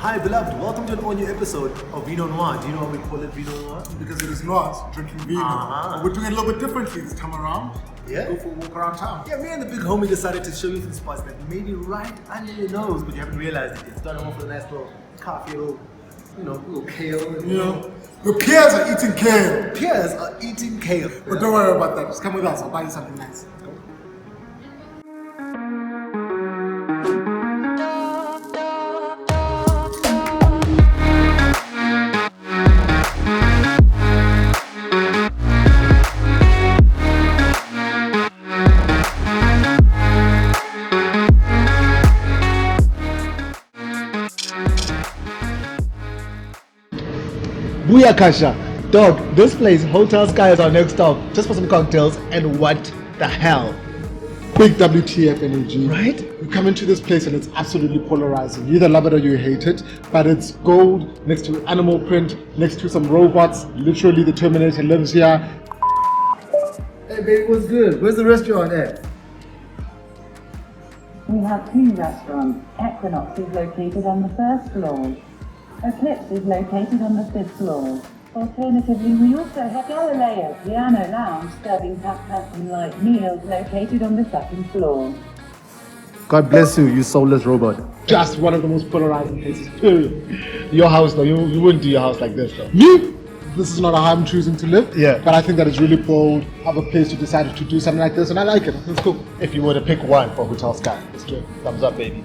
Hi beloved, welcome to an all new episode of Vino Noir. Do you know why we call it Vino Noir? Because it is Noirs, drinking vino. But we're doing it a little bit differently this time around. Yeah? Go for a walk around town. Yeah, me and the big homie decided to show you some spots that may be right under your nose, but you haven't realized it yet. Starting off with a nice little coffee, little kale. You know, your peers are eating kale. Peers are eating kale. But don't worry about that. Just come with us. I'll buy you something nice. Go. Booyakasha. Dog, this place, Hotel Sky, is our next stop. Just for some cocktails, and what the hell? Big WTF energy. Right? You come into this place and it's absolutely polarizing. You either love it or you hate it. But it's gold next to animal print, next to some robots. Literally, the Terminator lives here. Hey baby, what's good? Where's the restaurant at? We have two restaurants. Equinox is located on the first floor. Eclipse is located on the fifth floor. Alternatively, we also have Galileo Piano Lounge serving tapas and light meals located on the second floor. God bless you, you soulless robot. Just one of the most polarizing places, period. Your house though, you wouldn't do your house like this though. Me? This is not how I'm choosing to live. Yeah. But I think that it's really bold of a place to decide to do something like this, and I like it. It's cool. If you were to pick one for Hotel Sky, let's do it. Thumbs up, baby.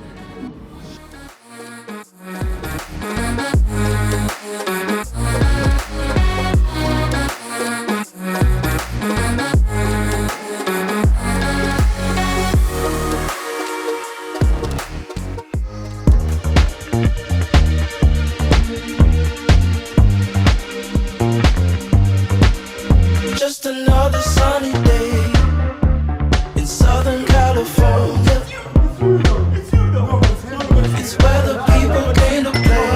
Just another sunny day in Southern California. It's where the people came to play.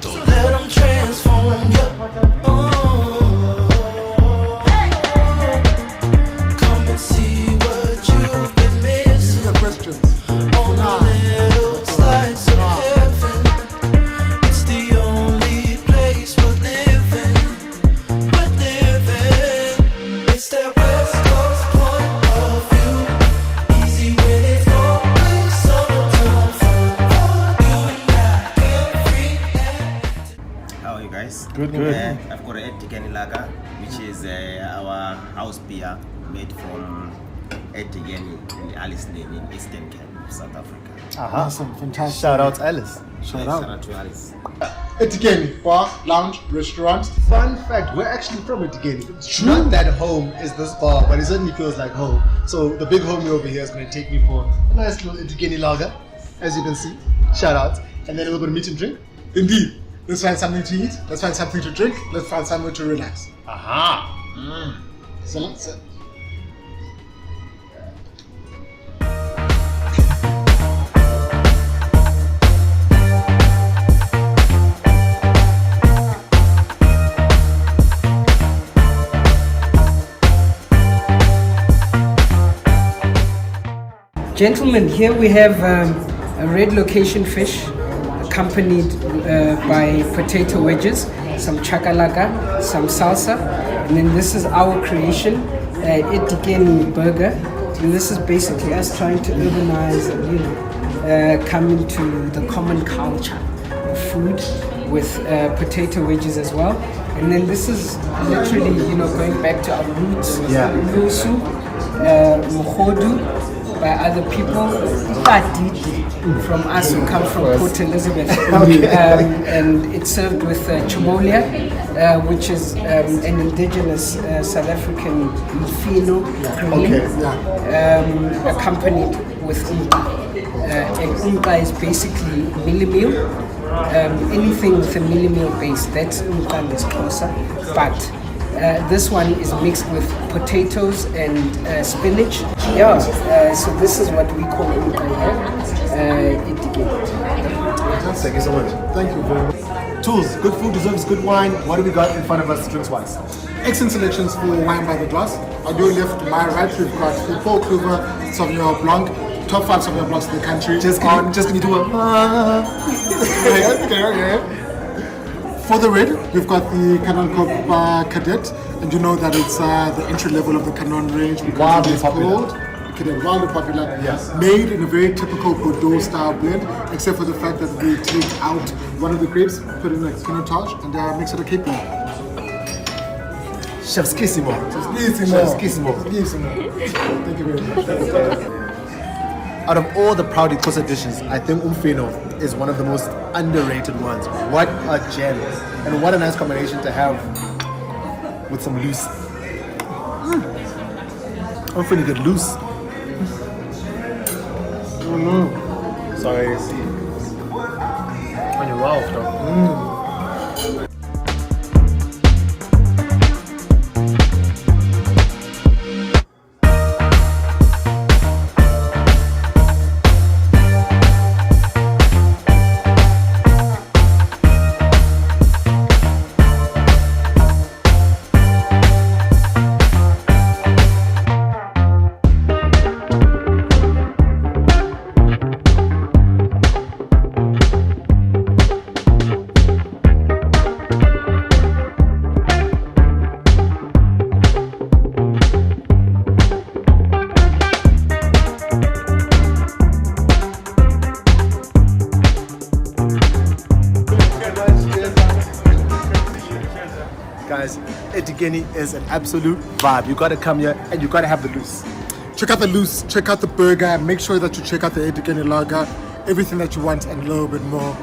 Don't let them transform you. Come and see what you've been missing on a little slice of heaven. It's the only place we're living. It's that West Coast point of view. Easy when it's always summertime for you and I. How are you guys? Good. I've got a Etikeni Lager, which is our house beer made from Etikeni in Alice Lane in Eastern Cape, South Africa. Awesome, fantastic. Shout out Alice. Shout Shout out. out to Alice. Etikeni, bar, lounge, restaurant. Fun fact, we're actually from Etikeni. It's true. Not that home is this bar, but it certainly feels like home. So the big homie over here is going to take me for a nice little Etikeni lager, as you can see. Shout out. And then a little bit of meat and drink. Indeed. Let's find something to eat. Let's find something to drink. Let's find somewhere to relax. Aha. So let's. Gentlemen, here we have a red location fish accompanied by potato wedges, some chakalaka, some salsa, and then this is our creation, Etikeni burger. And this is basically us trying to urbanize and come into the common culture of food with potato wedges as well. And then this is literally, going back to our roots, lusu, mukhodu, by other people, Padidi from us who come from Port Elizabeth. And it's served with chumolia, which is an indigenous South African fino cream, accompanied with umpa. And umpa is basically milli meal. Anything with a milli meal base, that's umpa and closer. But this one is mixed with potatoes and spinach. So this is what we call umpa here. Thank you so much. Thank you very much. Tools, good food deserves good wine. What do we got in front of us drinks wise? Excellent selections for wine by the glass. On your left, to my right, we've got the Paul Cluver sauvignon blanc. top 5 sauvignon blancs in the country. Just can you do a For the red, we've got the Canon Cop Cadet, and you know that it's the entry level of the Canon range because Wildly it is popular. called Cadet, wildly popular. Yes. Made in a very typical Bordeaux style blend, except for the fact that we take out one of the grapes, put it in a Pinotage, and mix it a Cape Wine. Chefskissimo. Chefskissimo. Thank you very much. Out of all the Proudly Kosa dishes, I think umfino is one of the most underrated ones. What a gem. And what a nice combination to have with some loose. Umfino get loose. Sorry, see. On your mouth, though. Guys, Etigeni is an absolute vibe. You gotta come here and you gotta have the loose. Check out the loose, check out the burger, make sure that you check out the Etikeni lager, everything that you want and a little bit more.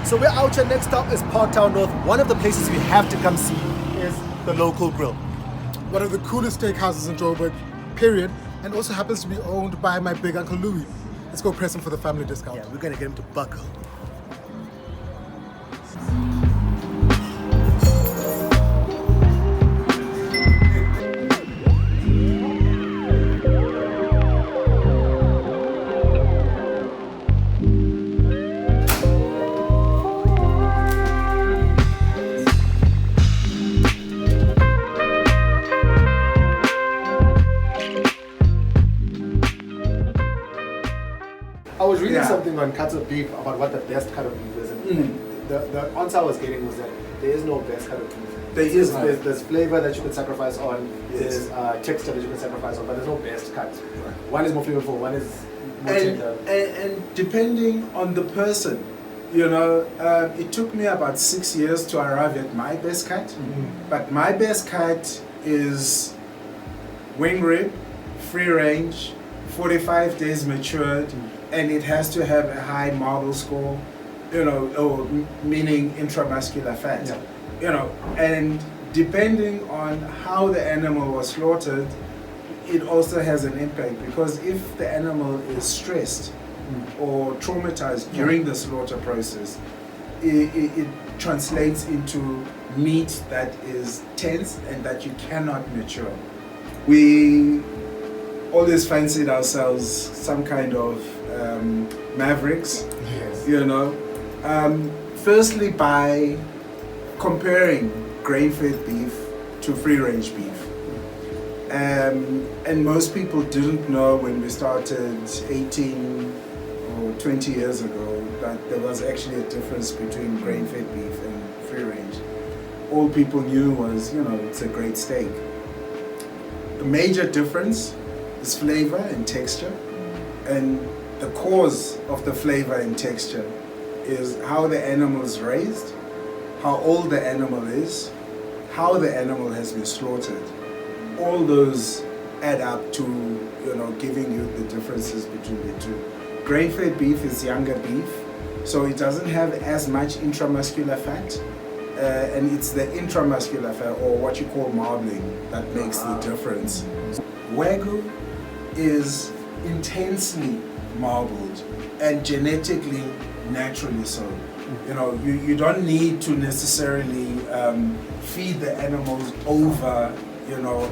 So we're out here. Next stop is Parktown North. One of the places we have to come see is the local grill. One of the coolest steakhouses in Joburg, period, and also happens to be owned by my big uncle Louis. Let's go press him for the family discount. Yeah, we're gonna get him to buckle. I was reading something on cuts of beef about what the best cut of beef is. And the answer I was getting was that there is no best cut of beef. There's flavor that you can sacrifice on, there's texture that you can sacrifice on, but there's no best cut. One is more flavorful, one is more tender. And depending on the person, you know, it took me about 6 years to arrive at my best cut. But my best cut is wing rib, free range, 45 days matured, and it has to have a high marble score, you know, or meaning intramuscular fat. Yeah. You know, and depending on how the animal was slaughtered, it also has an impact, because if the animal is stressed or traumatized during the slaughter process, it translates into meat that is tense and that you cannot mature. We always fancied ourselves some kind of mavericks, you know. Firstly, by comparing grain-fed beef to free-range beef. And most people didn't know when we started 18 or 20 years ago that there was actually a difference between grain-fed beef and free-range. All people knew was, you know, it's a great steak. The major difference is flavor and texture, and the cause of the flavor and texture is how the animal is raised, how old the animal is, how the animal has been slaughtered. All those add up to, you know, giving you the differences between the two. Grain-fed beef is younger beef, so it doesn't have as much intramuscular fat, and it's the intramuscular fat, or what you call marbling, that makes the difference. Wagyu is intensely marbled and genetically naturally so. You know, you don't need to necessarily feed the animals over you know,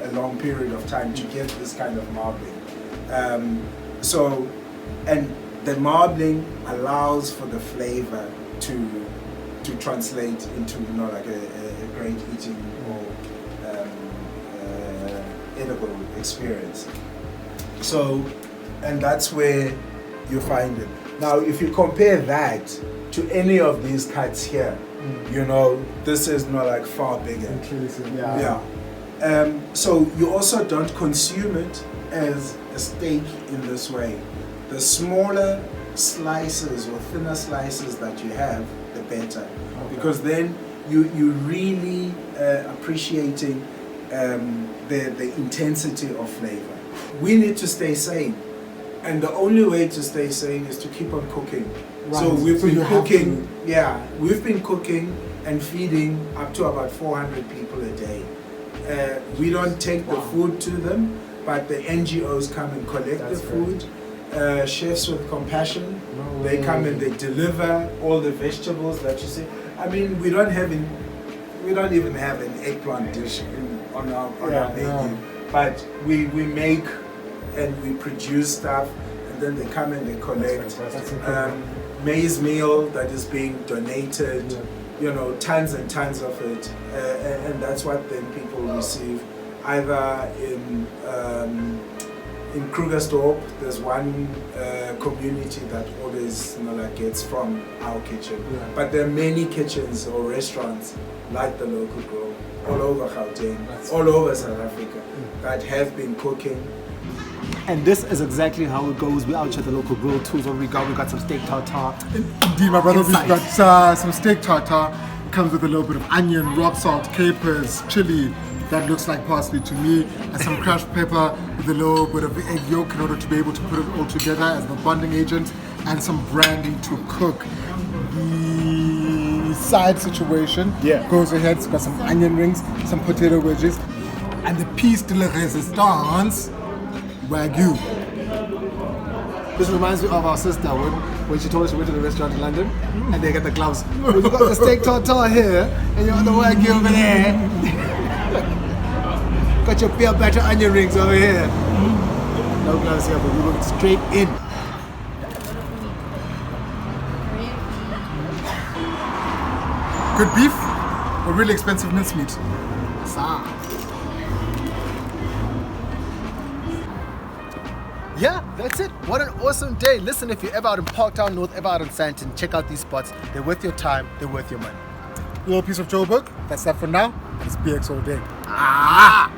a long period of time to get this kind of marbling. And the marbling allows for the flavor to translate into, you know, like a great eating or edible experience. So, and that's where you find it. Now, if you compare that to any of these cuts here, you know, this is not like far bigger. Yeah. So you also don't consume it as a steak in this way. The smaller slices or thinner slices that you have, the better, because then you really appreciating the intensity of flavor. We need to stay sane, and the only way to stay sane is to keep on cooking. Right. So we've been cooking. to- Yeah, we've been cooking and feeding up to about 400 people a day. We don't take the food to them, but the NGOs come and collect That's the food. Chefs with compassion, they come and they deliver all the vegetables that you see. I mean, we don't even have an eggplant dish on our menu, but we make and we produce stuff, and then they come and they collect maize meal that is being donated. You know, tons and tons of it, and that's what then people receive, either in Krugersdorp. There's one community that always, you know, like gets from our kitchen, but there are many kitchens or restaurants like the Local Grow all over Gauteng, all over South Africa, that have been cooking. And this is exactly how it goes. We're out at the Local Grill too. So we got some steak tartare. Indeed, my brother, Inside. we've got some steak tartare. It comes with a little bit of onion, rock salt, capers, chili. That looks like parsley to me, and some crushed pepper with a little bit of egg yolk in order to be able to put it all together as the bonding agent, and some brandy to cook. The side situation goes ahead. It's got some onion rings, some potato wedges, and the piece de la resistance, Wagyu. This reminds me of our sister when she told us she went to the restaurant in London and they get the gloves. We've got the steak tartare here and you've got the Wagyu over there. Got your peanut butter onion rings over here. No gloves here, but we went straight in. Good beef or really expensive mincemeat? Yeah, that's it. What an awesome day. Listen, if you're ever out in Parktown North, ever out in Sandton, check out these spots. They're worth your time. They're worth your money. Little piece of Joburg. That's that for now. It's BX all day. Ah!